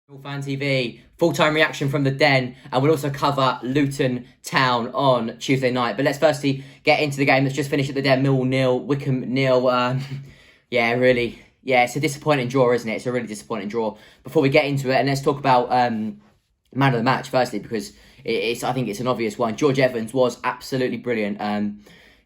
Fan TV, full-time reaction from the Den, and we'll also cover Luton Town on Tuesday night. But let's firstly get into the game that's just finished at the Den. Millwall 0, Wycombe 0. Yeah, it's a disappointing draw, isn't it? It's a really disappointing draw. Before we get into it, and let's talk about man of the match firstly, because I think it's an obvious one. George Evans was absolutely brilliant.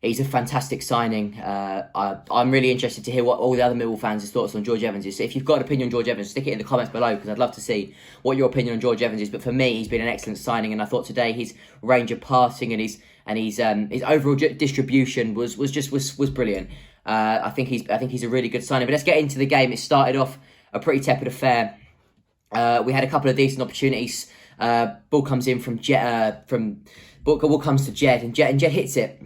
He's a fantastic signing. I'm really interested to hear what all the other Millwall fans' thoughts on George Evans is. So if you've got an opinion on George Evans, stick it in the comments below, because I'd love to see what your opinion on George Evans is. But for me, he's been an excellent signing, and I thought today his range of passing and his overall distribution was brilliant. I think he's a really good signing. But let's get into the game. It started off a pretty tepid affair. We had a couple of decent opportunities. Ball comes in from Jed, ball comes to Jed, and Jed hits it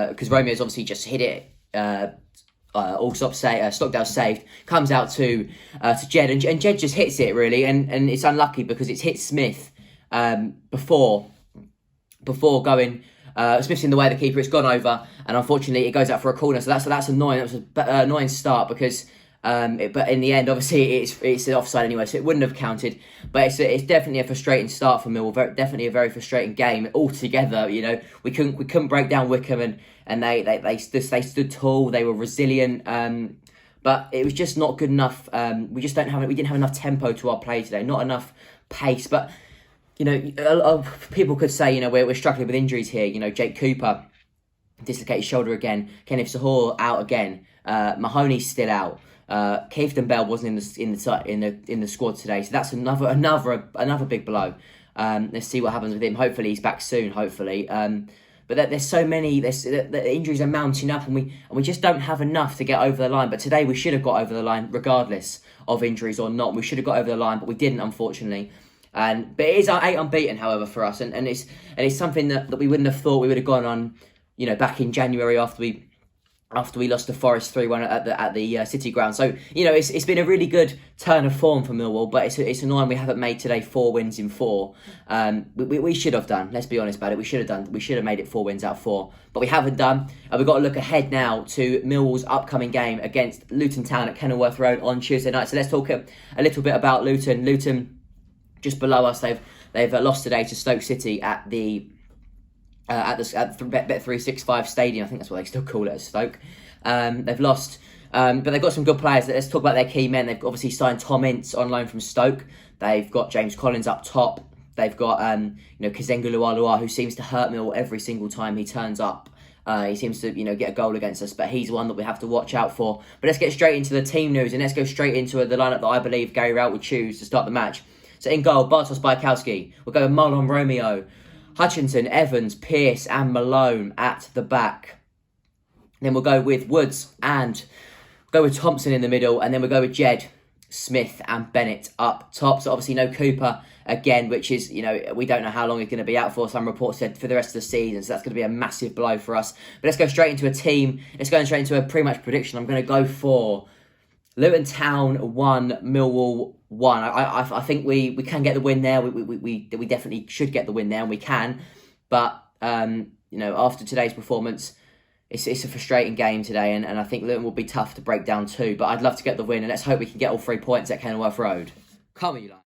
because Romeo's obviously just hit it. Stockdale saved, comes out to Jed, and Jed just hits it really, and it's unlucky because it's hit Smith before going. Smith's in the way of the keeper. It's gone over, and unfortunately, it goes out for a corner. So that's annoying. That was an annoying start because. But in the end, obviously, it's an offside anyway, so it wouldn't have counted. But it's definitely a frustrating start for Millwall. Definitely a very frustrating game altogether. You know, we couldn't break down Wycombe, and they stood tall. They were resilient. But it was just not good enough. We didn't have enough tempo to our play today. Not enough pace. But you know, a lot of people could say, you know, we're struggling with injuries here. You know, Jake Cooper dislocated his shoulder again. Kenneth Sahor out again. Mahoney's still out. Keith and Bell wasn't in the squad today, so that's another big blow. Let's see what happens with him. Hopefully he's back soon. Hopefully, but there's so many. The injuries are mounting up, and we just don't have enough to get over the line. But today we should have got over the line, regardless of injuries or not. We should have got over the line, but we didn't, unfortunately. But it is our 8 unbeaten, however, for us, and it's something that we wouldn't have thought we would have gone on. You know, back in January after we lost to Forest 3-1 at the City ground. So, you know, it's been a really good turn of form for Millwall, but it's annoying we haven't made today 4 wins in 4. We should have done, let's be honest about it, we should have made it 4 wins out of 4, but we haven't done. We've got to look ahead now to Millwall's upcoming game against Luton Town at Kenilworth Road on Tuesday night. So let's talk a little bit about Luton. Luton, just below us, they've lost today to Stoke City at the Bet365 Stadium. I think that's what they still call it at Stoke. They've lost, but they've got some good players. Let's talk about their key men. They've obviously signed Tom Ince on loan from Stoke. They've got James Collins up top. They've got Kazenga Lualua, who seems to hurt Mill every single time he turns up. He seems to get a goal against us, but he's one that we have to watch out for. But let's get straight into the team news, and let's go straight into the lineup that I believe Gary Rowett would choose to start the match. So in goal, Bartosz Bajkowski. We'll go with Marlon Romeo, Hutchinson, Evans, Pearce and Malone at the back. Then we'll go with Woods and go with Thompson in the middle. And then we'll go with Jed, Smith and Bennett up top. So obviously no Cooper again, which is, we don't know how long he's going to be out for. Some reports said for the rest of the season. So that's going to be a massive blow for us. But let's go straight into a team. Let's go straight into a pretty much prediction. I'm going to go for Luton Town 1, Millwall 1. I think we can get the win there. We definitely should get the win there, and we can. But after today's performance, it's a frustrating game today, and I think Luton will be tough to break down too. But I'd love to get the win, and let's hope we can get all 3 points at Kenilworth Road. Come on, you lot.